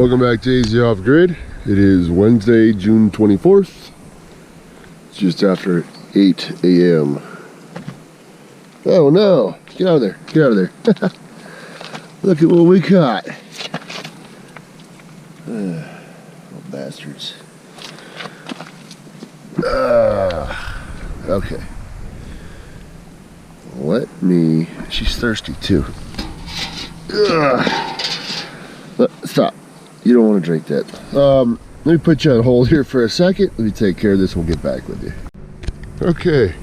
Welcome back to AZ Off Grid. It is Wednesday, June 24th. It's just after 8 a.m. Oh no! Get out of there! Get out of there! Look at what we caught! Little bastards. Okay. Let me... She's thirsty too. Stop. You don't want to drink that. Let me put you on hold here for a second. Let me take care of this and we'll get back with you. Okay.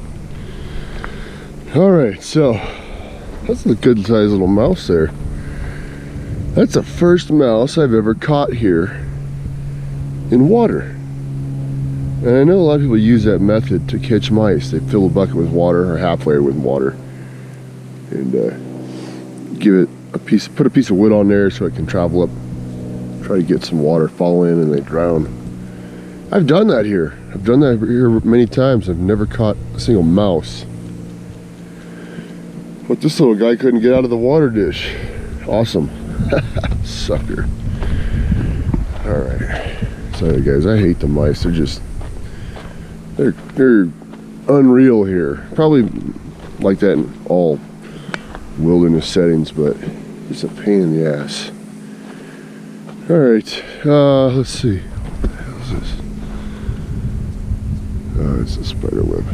Alright, so that's a good sized little mouse there. That's the first mouse I've ever caught here in water. And I know a lot of people use that method to catch mice. They fill a bucket with water or halfway with water and give it put a piece of wood on there so it can travel up, try to get some water, fall in, and they drown. I've done that here. I've done that here many times. I've never caught a single mouse. But this little guy couldn't get out of the water dish. Awesome. Sucker. Alright. Sorry guys, I hate the mice. They're unreal here. Probably like that in all wilderness settings, but it's a pain in the ass. Alright, let's see. What the hell is this? Oh, it's a spider web.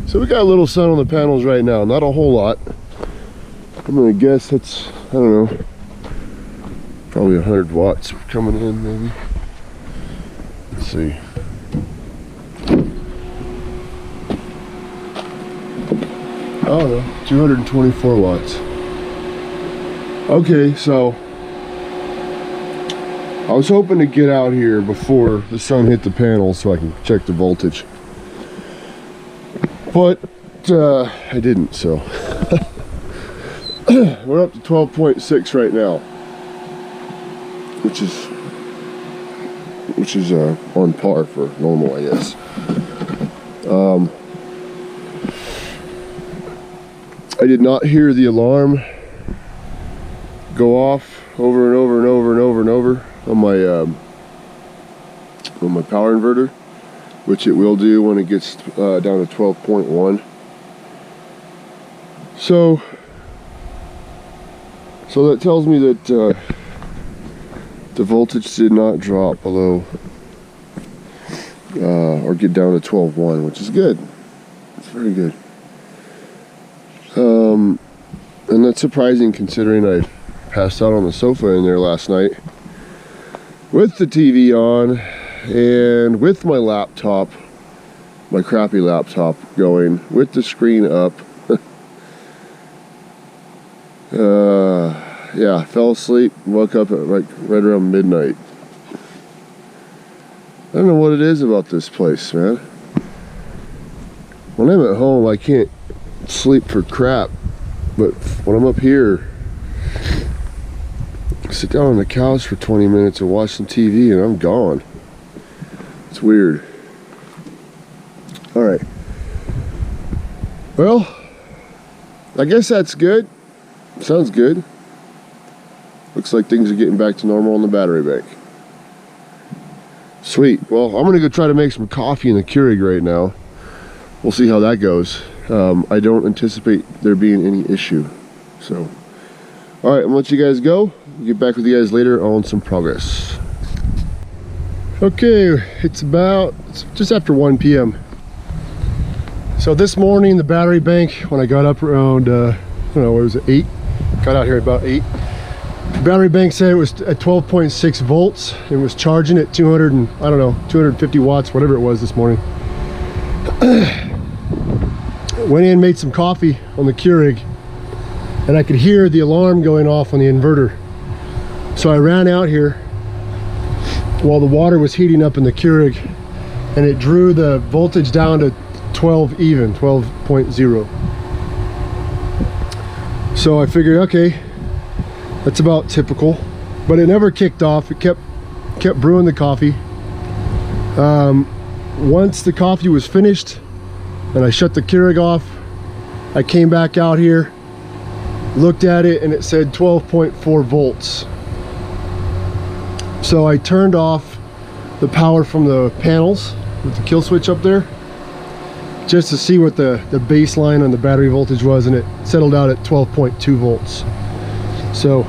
So we got a little sun on the panels right now, not a whole lot. I'm gonna guess that's, I don't know, probably 100 watts coming in maybe. Let's see. Oh no, 224 watts. Okay, so I was hoping to get out here before the sun hit the panel so I can check the voltage. But I didn't, so we're up to 12.6 right now, which is on par for normal, I guess. I did not hear the alarm go off over and over and over and over and over on my power inverter, which it will do when it gets down to 12.1. So that tells me that the voltage did not drop below or get down to 12.1, which is good. It's very good. And that's surprising considering I passed out on the sofa in there last night with the TV on and with my laptop, my crappy laptop going, with the screen up. Yeah, fell asleep, woke up at right around midnight. I don't know what it is about this place, man. When I'm at home, I can't sleep for crap, but when I'm up here, I sit down on the couch for 20 minutes and watch some TV and I'm gone. It's weird. Alright. Well, I guess that's good. Sounds good. Looks like things are getting back to normal on the battery bank. Sweet. Well, I'm gonna go try to make some coffee in the Keurig right now. We'll see how that goes. I don't anticipate there being any issue. So, alright, I'm gonna let you guys go. We'll get back with you guys later on some progress. Okay, it's just after 1 p.m. So this morning, the battery bank, when I got up around, I don't know, what was it, 8? Got out here about 8. The battery bank said it was at 12.6 volts. It was charging at 250 watts, whatever it was this morning. Went in, made some coffee on the Keurig, and I could hear the alarm going off on the inverter. So I ran out here while the water was heating up in the Keurig, and it drew the voltage down to 12 even, 12.0. So I figured, okay, that's about typical, but it never kicked off. It kept brewing the coffee. Once the coffee was finished and I shut the Keurig off, I came back out here, looked at it, and it said 12.4 volts. So I turned off the power from the panels with the kill switch up there, just to see what the baseline on the battery voltage was, and it settled out at 12.2 volts. So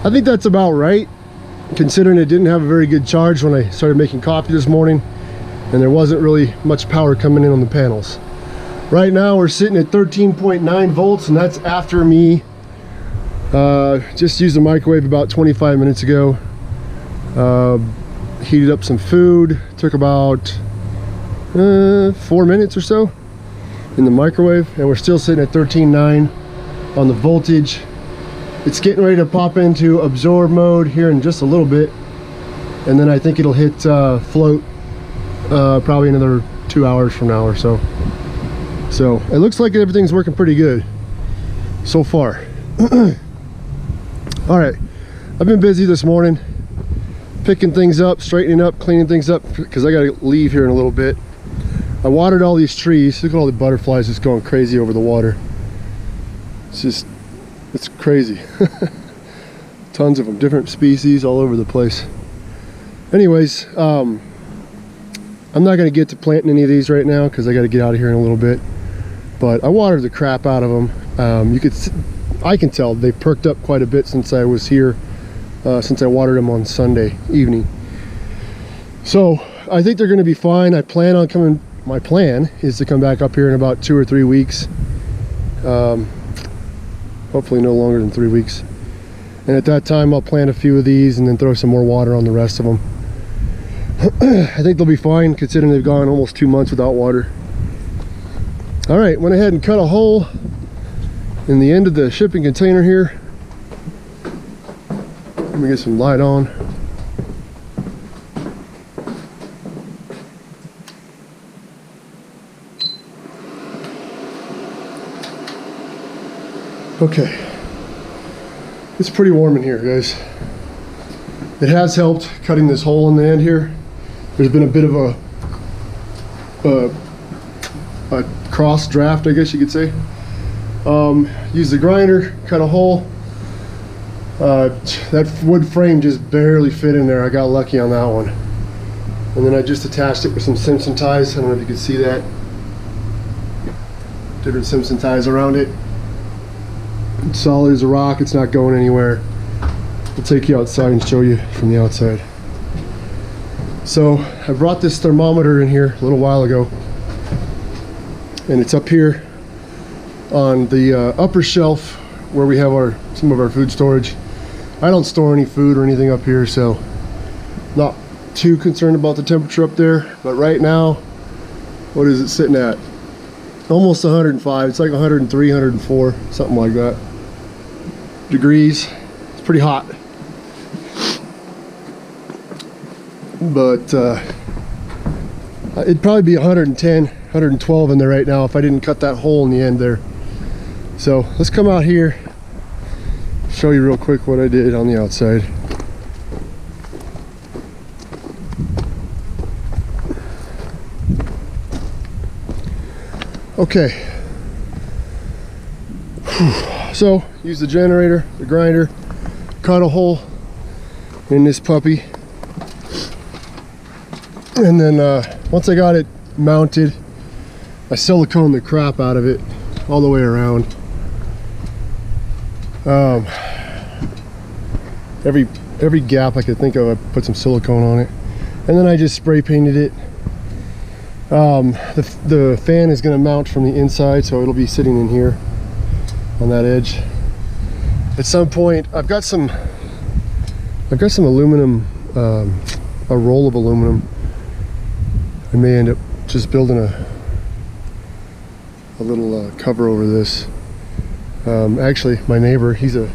I think that's about right, considering it didn't have a very good charge when I started making coffee this morning, and there wasn't really much power coming in on the panels. Right now we're sitting at 13.9 volts, and that's after me just used the microwave about 25 minutes ago. Heated up some food, took about 4 minutes or so in the microwave, and we're still sitting at 13.9 on the voltage. It's getting ready to pop into absorb mode here in just a little bit, and then I think it'll hit float probably another 2 hours from now or so. So it looks like everything's working pretty good so far. All right, I've been busy this morning, picking things up, straightening up, cleaning things up, because I gotta leave here in a little bit. I watered all these trees. Look at all the butterflies just going crazy over the water. It's crazy. Tons of them, different species all over the place. Anyways, I'm not gonna get to planting any of these right now because I gotta get out of here in a little bit. But I watered the crap out of them. I can tell they perked up quite a bit since I was here, since I watered them on Sunday evening. So I think they're going to be fine. I plan on coming. My plan is to come back up here in about 2 or 3 weeks. Hopefully no longer than 3 weeks. And at that time I'll plant a few of these and then throw some more water on the rest of them. I think they'll be fine considering they've gone almost 2 months without water. All right, went ahead and cut a hole in the end of the shipping container here. Let me get some light on. Okay, it's pretty warm in here, guys. It has helped cutting this hole in the end here. There's been a bit of a cross draft, I guess you could say. Use the grinder, cut a hole. That wood frame just barely fit in there. I got lucky on that one. And then I just attached it with some Simpson ties. I don't know if you can see that. Different Simpson ties around it. It's solid as a rock. It's not going anywhere. I'll take you outside and show you from the outside. So I brought this thermometer in here a little while ago, and it's up here on the upper shelf where we have some of our food storage. I don't store any food or anything up here, so not too concerned about the temperature up there. But right now, what is it sitting at? Almost 105. It's like 103, 104, something like that degrees. It's pretty hot. But it'd probably be 110, 112 in there right now if I didn't cut that hole in the end there. So let's come out here, show you real quick what I did on the outside. Okay. So use the generator, the grinder, cut a hole in this puppy. And then once I got it mounted, I siliconed the crap out of it all the way around. Every gap I could think of, I put some silicone on it, and then I just spray painted it. The fan is going to mount from the inside, so it'll be sitting in here on that edge. At some point, I've got some aluminum, a roll of aluminum. I may end up just building a little cover over this. Actually, my neighbor, he's a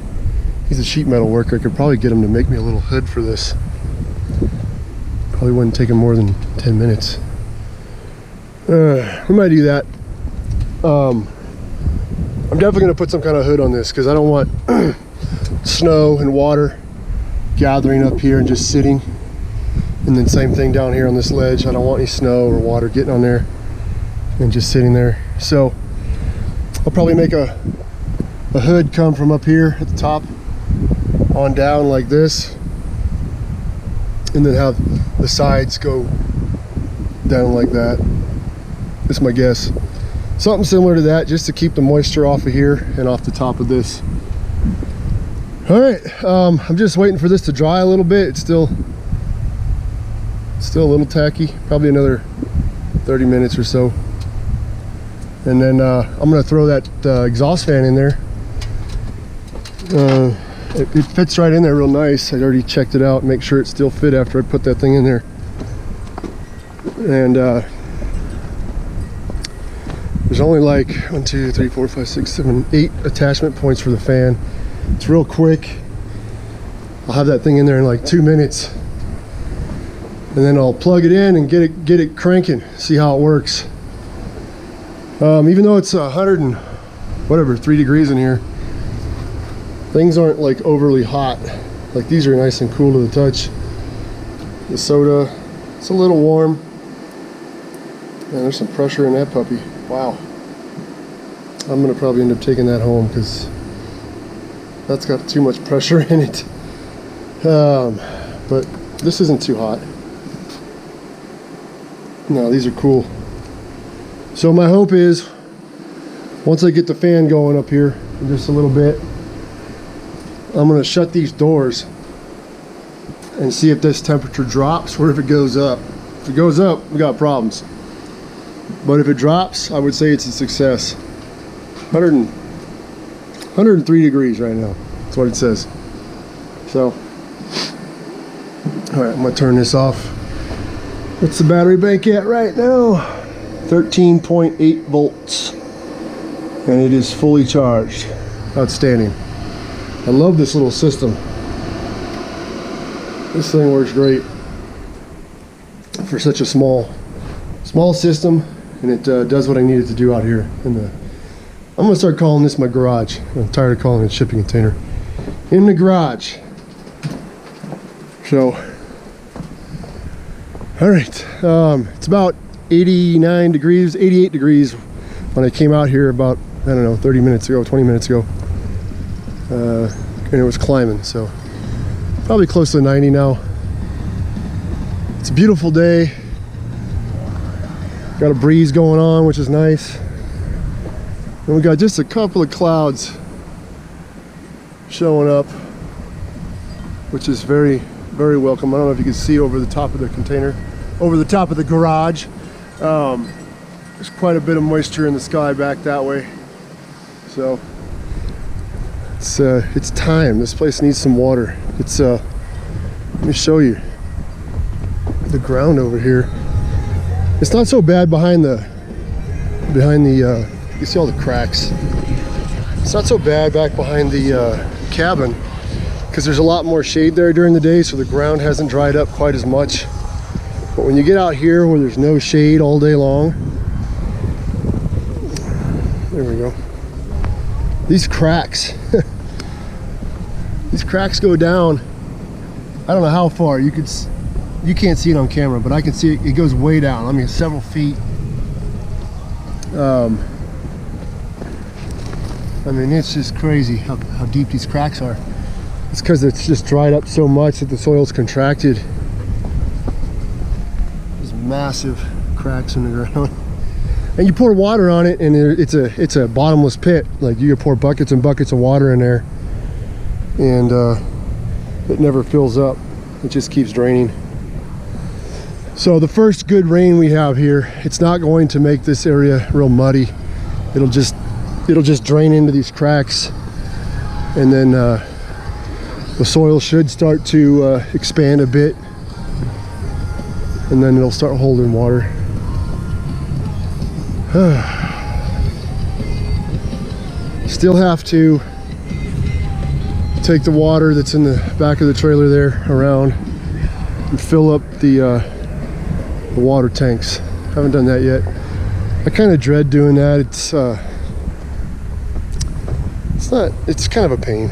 sheet metal worker. I could probably get him to make me a little hood for this. Probably wouldn't take him more than 10 minutes. We might do that. I'm definitely going to put some kind of hood on this because I don't want snow and water gathering up here and just sitting. And then same thing down here on this ledge. I don't want any snow or water getting on there and just sitting there. So I'll probably make a hood come from up here at the top on down like this, and then have the sides go down like that. That's my guess. Something similar to that, just to keep the moisture off of here and off the top of this. All right, I'm just waiting for this to dry a little bit. It's still a little tacky, probably another 30 minutes or so. And then I'm gonna throw that exhaust fan in there. It fits right in there real nice. I already checked it out, make sure it still fit after I put that thing in there. And there's only like 1, 2, 3, 4, 5, 6, 7, 8 attachment points for the fan. It's real quick. I'll have that thing in there in like 2 minutes. And then I'll plug it in and get it cranking, see how it works. Even though it's 3 degrees in here, things aren't like overly hot. Like these are nice and cool to the touch. The soda, it's a little warm. Man, there's some pressure in that puppy. Wow. I'm gonna probably end up taking that home because that's got too much pressure in it. But this isn't too hot. No, these are cool. So my hope is, once I get the fan going up here in just a little bit, I'm gonna shut these doors and see if this temperature drops or if it goes up. If it goes up, we got problems. But if it drops, I would say it's a success. 103 degrees right now. That's what it says. So, all right, I'm gonna turn this off. What's the battery bank at right now? 13.8 volts. And it is fully charged. Outstanding. I love this little system. This thing works great for such a small system, and it does what I need it to do out here. I'm gonna start calling this my garage. I'm tired of calling it a shipping container. In the garage. So, all right. It's about 89 degrees, 88 degrees when I came out here about, I don't know, 30 minutes ago, 20 minutes ago. And it was climbing, so probably close to 90 now. It's a beautiful day. Got a breeze going on, which is nice. And we got just a couple of clouds showing up, which is very, very welcome. I don't know if you can see over the top of the container, over the top of the garage. There's quite a bit of moisture in the sky back that way. So it's time. This place needs some water. It's let me show you the ground over here. It's not so bad behind the you see all the cracks. It's not so bad back behind the cabin because there's a lot more shade there during the day, so the ground hasn't dried up quite as much. But when you get out here where there's no shade all day long, there we go. These cracks, these cracks go down. I don't know how far. You can't see it on camera, but I can see it. It goes way down. I mean, several feet. I mean, it's just crazy how deep these cracks are. It's because it's just dried up so much that the soil's contracted. There's massive cracks in the ground. And you pour water on it, and it's a bottomless pit. Like, you can pour buckets and buckets of water in there, and it never fills up. It just keeps draining. So the first good rain we have here, it's not going to make this area real muddy. It'll just drain into these cracks, and then the soil should start to expand a bit, and then it'll start holding water. Still have to take the water that's in the back of the trailer there around and fill up the water tanks. Haven't done that yet. I kind of dread doing that. It's kind of a pain.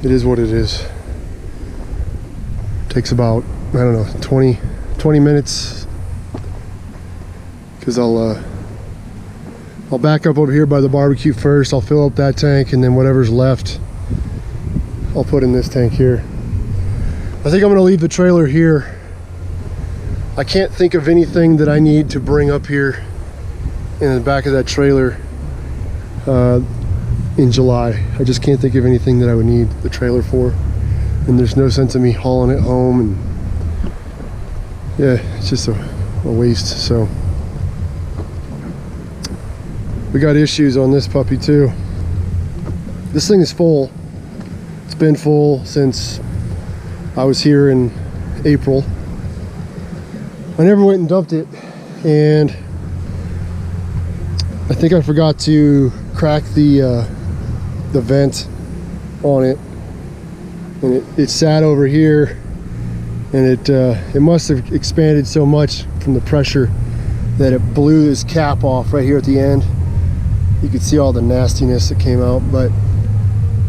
It is what it is. Takes about, I don't know, 20 minutes, because I'll back up over here by the barbecue first. I'll fill up that tank, and then whatever's left I'll put in this tank here. I think I'm gonna leave the trailer here. I can't think of anything that I need to bring up here in the back of that trailer in July. I just can't think of anything that I would need the trailer for. And there's no sense of me hauling it home, and yeah, it's just a waste. So we got issues on this puppy too. This thing is full. It's been full since I was here in April. I never went and dumped it, and I think I forgot to crack the vent on it, and it sat over here, and it must have expanded so much from the pressure that it blew this cap off right here at the end. You could see all the nastiness that came out, but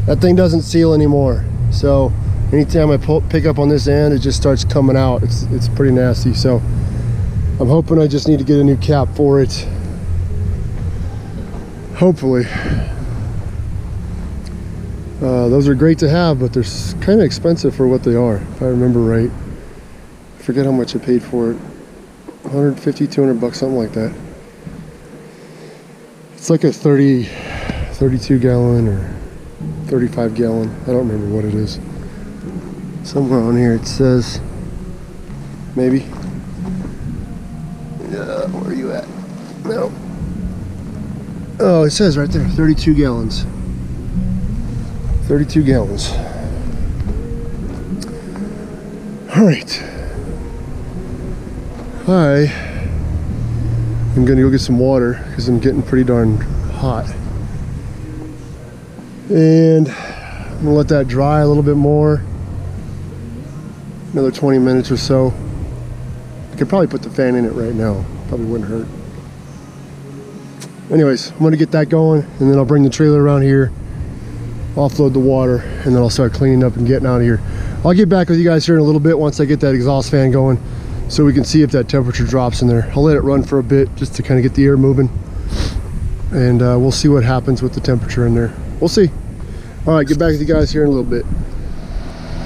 that thing doesn't seal anymore. So anytime I pick up on this end, it just starts coming out. It's pretty nasty. So I'm hoping I just need to get a new cap for it. Hopefully. Those are great to have, but they're kind of expensive for what they are, if I remember right. I forget how much I paid for it. 150, 200 bucks, something like that. It's like a 32 gallon or 35 gallon. I don't remember what it is. Somewhere on here it says, maybe. Where are you at? No. Oh, it says right there, 32 gallons. 32 gallons. All right. I'm gonna go get some water because I'm getting pretty darn hot. And I'm gonna let that dry a little bit more. Another 20 minutes or so. I could probably put the fan in it right now. Probably wouldn't hurt. Anyways, I'm gonna get that going, and then I'll bring the trailer around here, offload the water, and then I'll start cleaning up and getting out of here. I'll get back with you guys here in a little bit once I get that exhaust fan going, so we can see if that temperature drops in there. I'll let it run for a bit just to kind of get the air moving, and we'll see what happens with the temperature in there. We'll see. All right, get back with you guys here in a little bit.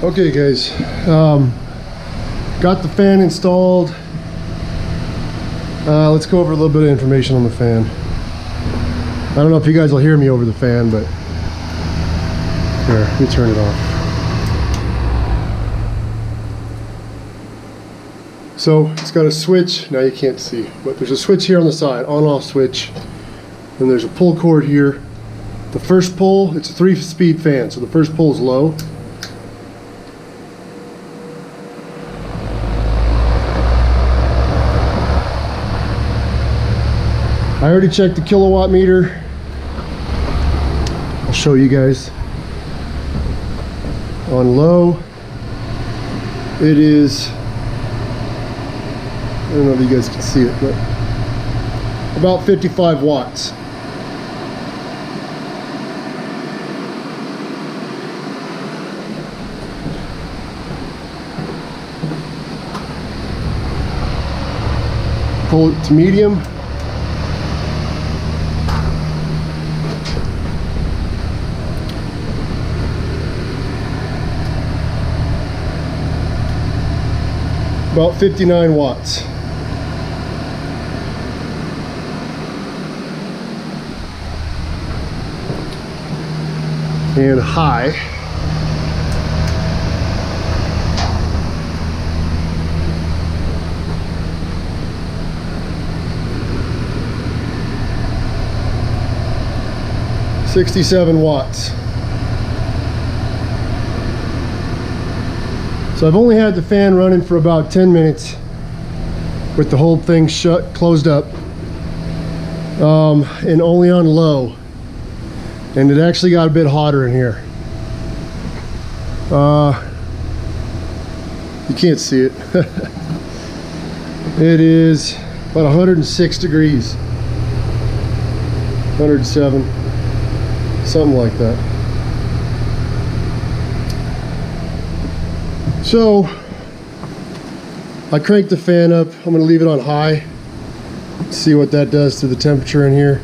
Okay guys, got the fan installed. Let's go over a little bit of information on the fan. I don't know if you guys will hear me over the fan, but here, let me turn it off. So it's got a switch. Now you can't see, but there's a switch here on the side, on-off switch, and there's a pull cord here. The first pull, it's a 3-speed fan, so the first pull is low. I already checked the kilowatt meter. I'll show you guys. On low, it is, I don't know if you guys can see it, but about 55 watts. Pull it to medium. About 59 watts. And high. $67 watts. So I've only had the fan running for about 10 minutes with the whole thing closed up, and only on low. And it actually got a bit hotter in here. You can't see it. It is about 106 degrees. 107, something like that. So I cranked the fan up. I'm going to leave it on high. See what that does to the temperature in here.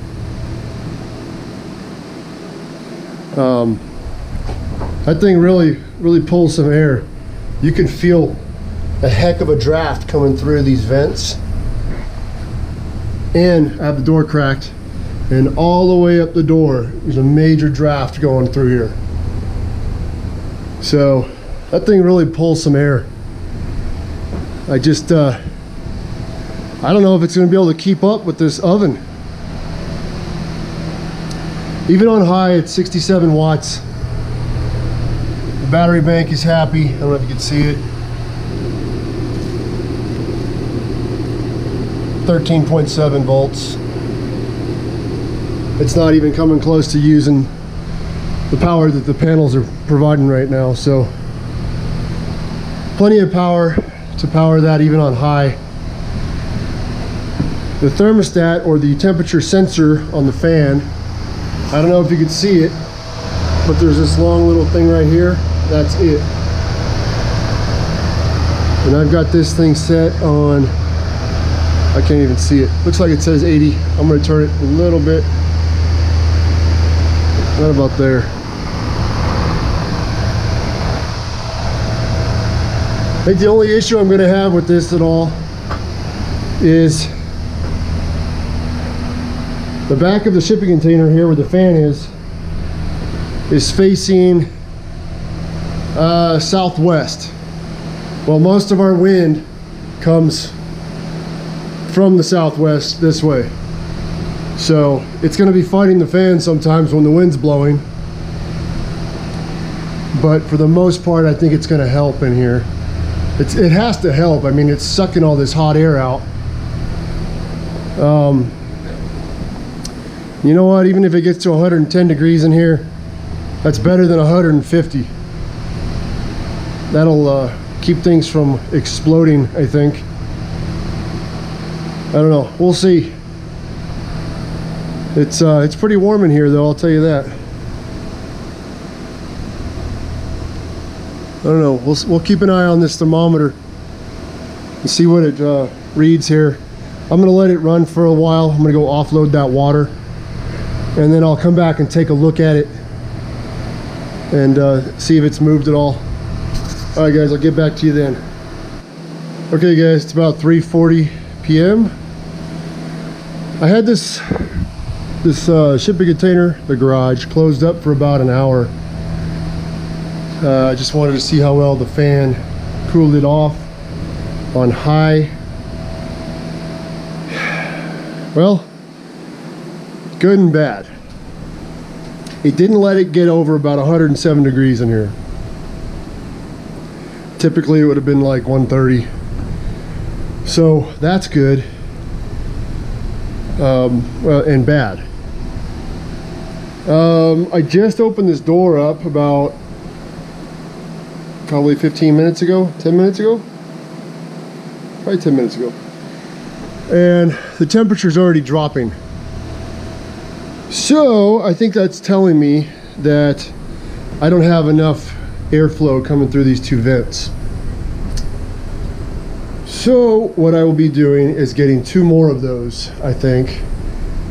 That thing really pulls some air you can feel a heck of a draft coming through these vents. And I have the door cracked, and all the way up the door there's a major draft going through here. So that thing really pulls some air. I just I don't know if it's going to be able to keep up with this oven. Even on high, it's 67 watts. The battery bank is happy. I don't know if you can see it. 13.7 volts. It's not even coming close to using the power that the panels are providing right now, so plenty of power to power that even on high. The thermostat, or the temperature sensor on the fan, I don't know if you can see it, but there's this long little thing right here. That's it. And I've got this thing set on, I can't even see it. Looks like it says 80. I'm going to turn it a little bit. Right about there. I think the only issue I'm going to have with this at all is the back of the shipping container here where the fan is facing southwest. Well, most of our wind comes from the southwest this way. So it's going to be fighting the fan sometimes when the wind's blowing. But for the most part, I think it's going to help in here. It has to help. I mean, it's sucking all this hot air out. You know what? Even if it gets to 110 degrees in here, that's better than 150. That'll keep things from exploding, I think. I don't know. We'll see. It's pretty warm in here, though. I'll tell you that. I don't know. We'll keep an eye on this thermometer and see what it reads here. I'm gonna let it run for a while. I'm gonna go offload that water, and then I'll come back and take a look at it and see if it's moved at all. All right, guys. I'll get back to you then. Okay, guys. It's about 3:40 p.m. I had this shipping container, the garage, closed up for about an hour. I just wanted to see how well the fan cooled it off on high. Well, good and bad. It didn't let it get over about 107 degrees in here. Typically it would have been like 130. So that's good. And bad. I just opened this door up about probably 15 minutes ago, 10 minutes ago, probably 10 minutes ago. And the temperature's already dropping. So I think that's telling me that I don't have enough airflow coming through these two vents. So what I will be doing is getting 2 more of those, I think,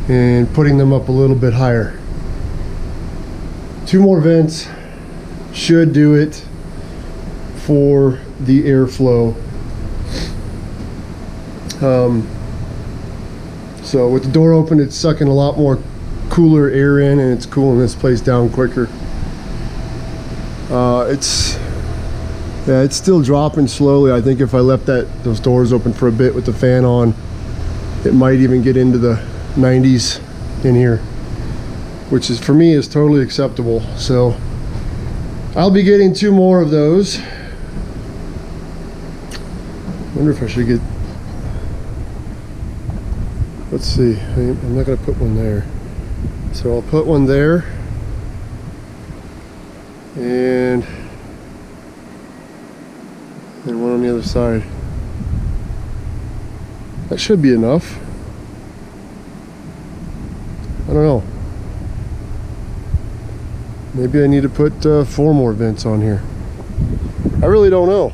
and putting them up a little bit higher. 2 more vents should do it for the airflow. So with the door open, it's sucking a lot more cooler air in, and it's cooling this place down quicker. It's still dropping slowly. I think if I left those doors open for a bit with the fan on, it might even get into the 90s in here, which is, for me, is totally acceptable. So I'll be getting 2 more of those. Wonder if I should get, let's see, I'm not going to put one there. So I'll put one there, and one on the other side. That should be enough. I don't know. Maybe I need to put 4 more vents on here. I really don't know.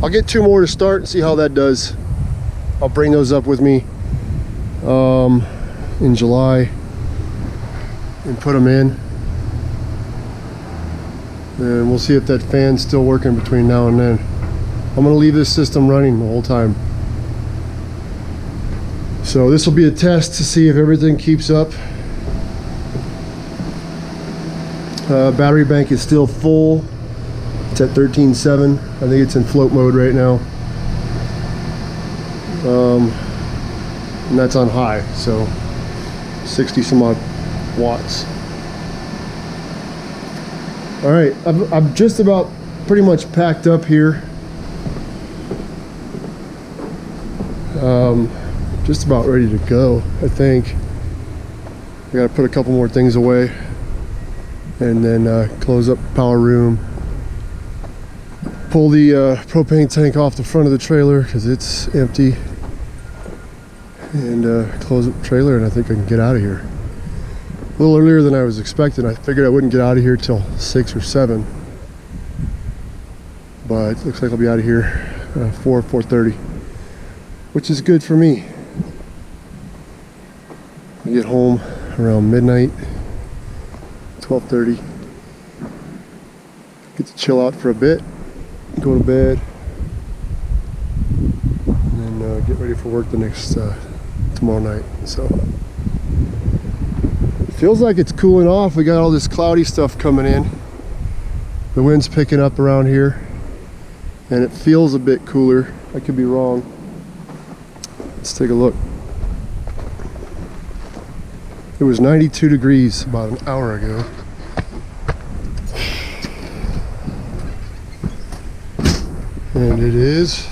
I'll get 2 more to start and see how that does. I'll bring those up with me in July and put them in. and we'll see if that fan's still working between now and then. I'm gonna leave this system running the whole time. So this will be a test to see if everything keeps up. Battery bank is still full. It's at 13.7. I think it's in float mode right now. And that's on high, so 60 some odd watts. All right, I'm just about pretty much packed up here. Just about ready to go, I think. I gotta put a couple more things away and then close up the power room. Pull the propane tank off the front of the trailer because it's empty. And close up the trailer, and I think I can get out of here. A little earlier than I was expecting. I figured I wouldn't get out of here till 6 or 7. But it looks like I'll be out of here 4:30, which is good for me. I get home around midnight, 12:30. Get to chill out for a bit, go to bed, and then get ready for work the next tomorrow night. So it feels like it's cooling off. We got all this cloudy stuff coming in. The wind's picking up around here, and it feels a bit cooler. I could be wrong. Let's take a look. It was 92 degrees about an hour ago. And it is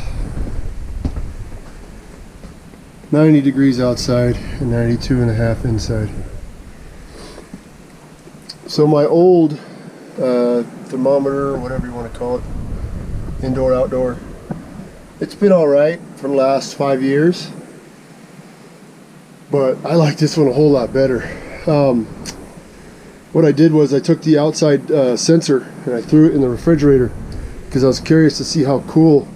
90 degrees outside and 92.5 inside. So my old thermometer, or whatever you want to call it, indoor, outdoor, it's been all right for the last 5 years. But I like this one a whole lot better. What I did was I took the outside sensor and I threw it in the refrigerator because I was curious to see how cool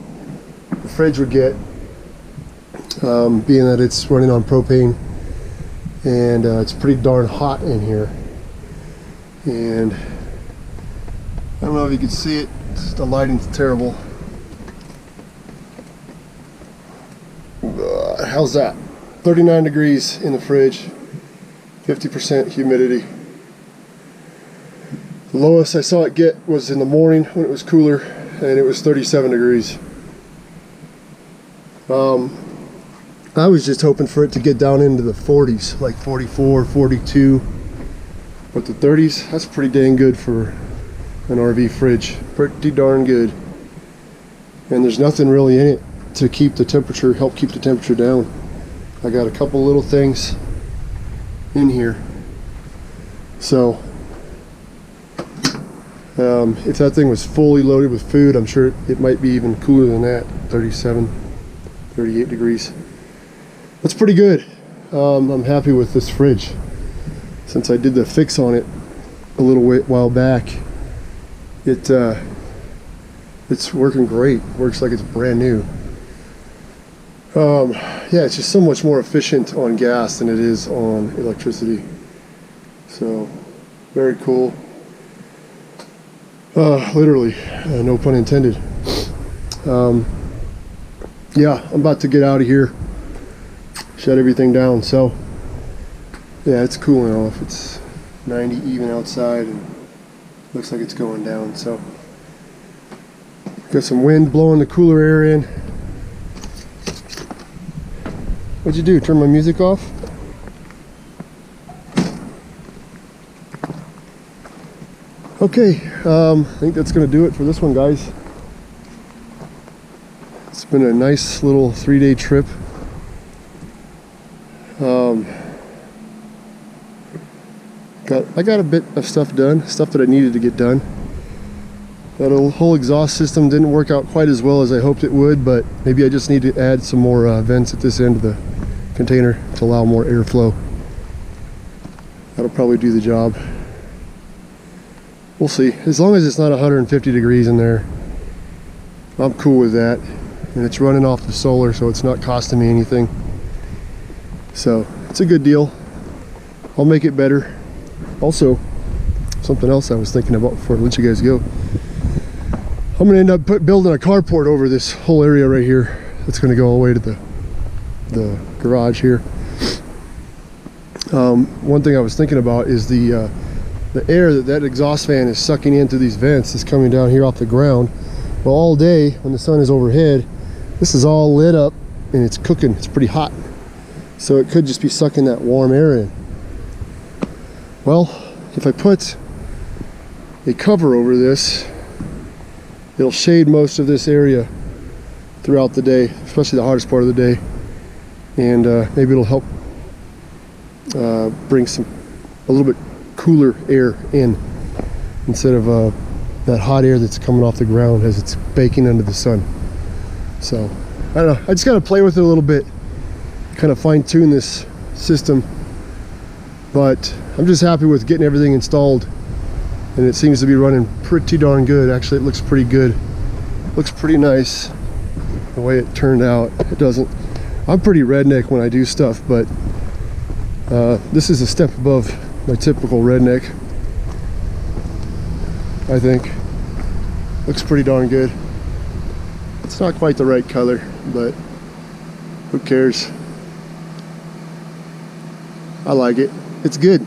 the fridge would get, being that it's running on propane, and it's pretty darn hot in here. And I don't know if you can see it, the lighting's terrible. How's that? 39 degrees in the fridge, 50% humidity. The lowest I saw it get was in the morning when it was cooler, and it was 37 degrees. I was just hoping for it to get down into the 40s, like 44, 42. But the 30s, that's pretty dang good for an RV fridge. Pretty darn good. And there's nothing really in it to keep the temperature, help keep the temperature down. I got a couple little things in here. So if that thing was fully loaded with food, I'm sure it might be even cooler than that. 37, 38 degrees. That's pretty good. I'm happy with this fridge. Since I did the fix on it a little while back, it's working great. Works like it's brand new. Yeah, it's just so much more efficient on gas than it is on electricity. So, very cool. Literally, no pun intended. Yeah, I'm about to get out of here. Shut everything down. So, yeah, it's cooling off. It's 90 even outside, and looks like it's going down. So, got some wind blowing the cooler air in. What'd you do? Turn my music off? Okay, I think that's gonna do it for this one, guys. It's been a nice little 3-day trip. I got a bit of stuff done, stuff that I needed to get done. That whole exhaust system didn't work out quite as well as I hoped it would, but maybe I just need to add some more vents at this end of the container to allow more airflow. That'll probably do the job. We'll see. As long as it's not 150 degrees in there, I'm cool with that. And it's running off the solar, so it's not costing me anything. So it's a good deal. I'll make it better. Also, something else I was thinking about before I let you guys go. I'm gonna end up building a carport over this whole area right here. It's gonna go all the way to the garage here. One thing I was thinking about is the air that exhaust fan is sucking in through these vents is coming down here off the ground. Well, all day when the sun is overhead, this is all lit up and it's cooking. It's pretty hot. So it could just be sucking that warm air in. Well, if I put a cover over this, it'll shade most of this area throughout the day, especially the hottest part of the day. And maybe it'll help bring a little bit cooler air in instead of that hot air that's coming off the ground as it's baking under the sun. So I don't know, I just gotta play with it a little bit, kind of fine tune this system, but I'm just happy with getting everything installed, and it seems to be running pretty darn good. Actually, it looks pretty good. Looks pretty nice the way it turned out. It doesn't, I'm pretty redneck when I do stuff, but this is a step above my typical redneck, I think. Looks pretty darn good. It's not quite the right color, but who cares? I like it. It's good.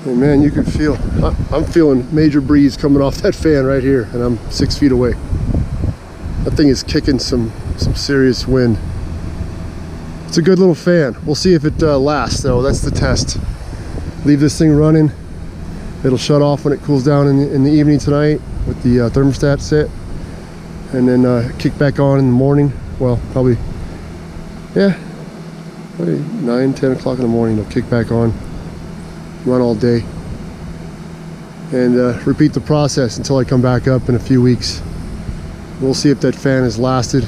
And man, you can feel, I'm feeling major breeze coming off that fan right here, and I'm 6 feet away. That thing is kicking some serious wind. It's a good little fan. We'll see if it lasts though. That's the test. Leave this thing running. It'll shut off when it cools down in the evening tonight with the thermostat set, and then kick back on in the morning. Well, probably 9-10 o'clock in the morning it'll kick back on, run all day, and repeat the process until I come back up in a few weeks. We'll see if that fan has lasted.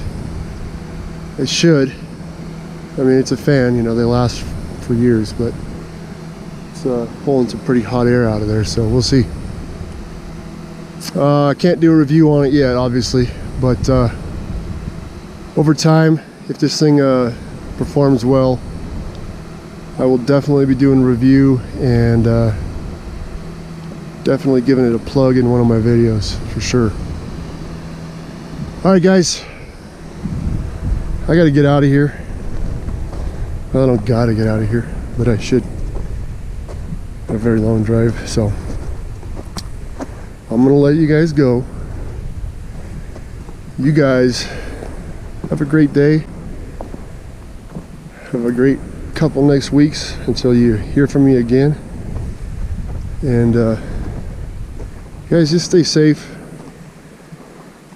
It should. I mean, it's a fan, you know, they last for years, but it's pulling some pretty hot air out of there, so we'll see. I can't do a review on it yet, obviously, but over time, if this thing performs well, I will definitely be doing a review and definitely giving it a plug in one of my videos for sure. Alright guys, I gotta get out of here. Well, I don't gotta get out of here, but I should. A very long drive, so I'm gonna let you guys go. You guys have a great day. Have a great couple next weeks until you hear from me again. And guys, just stay safe.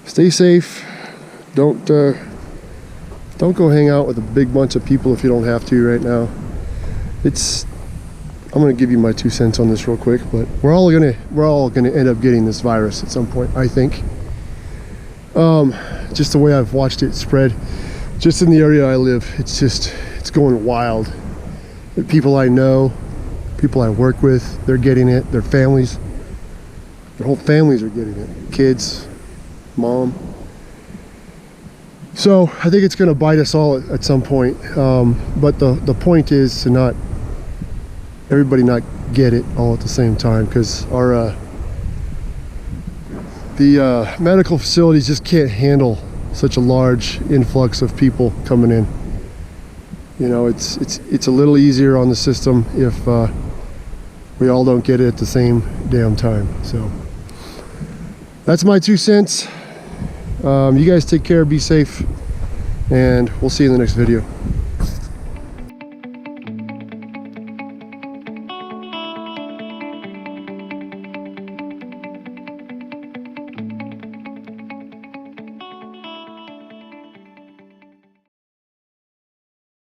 Stay safe. Don't go hang out with a big bunch of people if you don't have to right now. I'm gonna give you my 2 cents on this real quick, but we're all gonna end up getting this virus at some point, I think. Just the way I've watched it spread, just in the area I live, it's going wild. The people I know, people I work with, they're getting it. Their families, their whole families are getting it. Kids, mom. So I think it's going to bite us all at some point. But the point is to not everybody not get it all at the same time, because the medical facilities just can't handle such a large influx of people coming in. You know, it's a little easier on the system if we all don't get it at the same damn time. So that's my 2 cents. You guys take care, be safe, and we'll see you in the next video.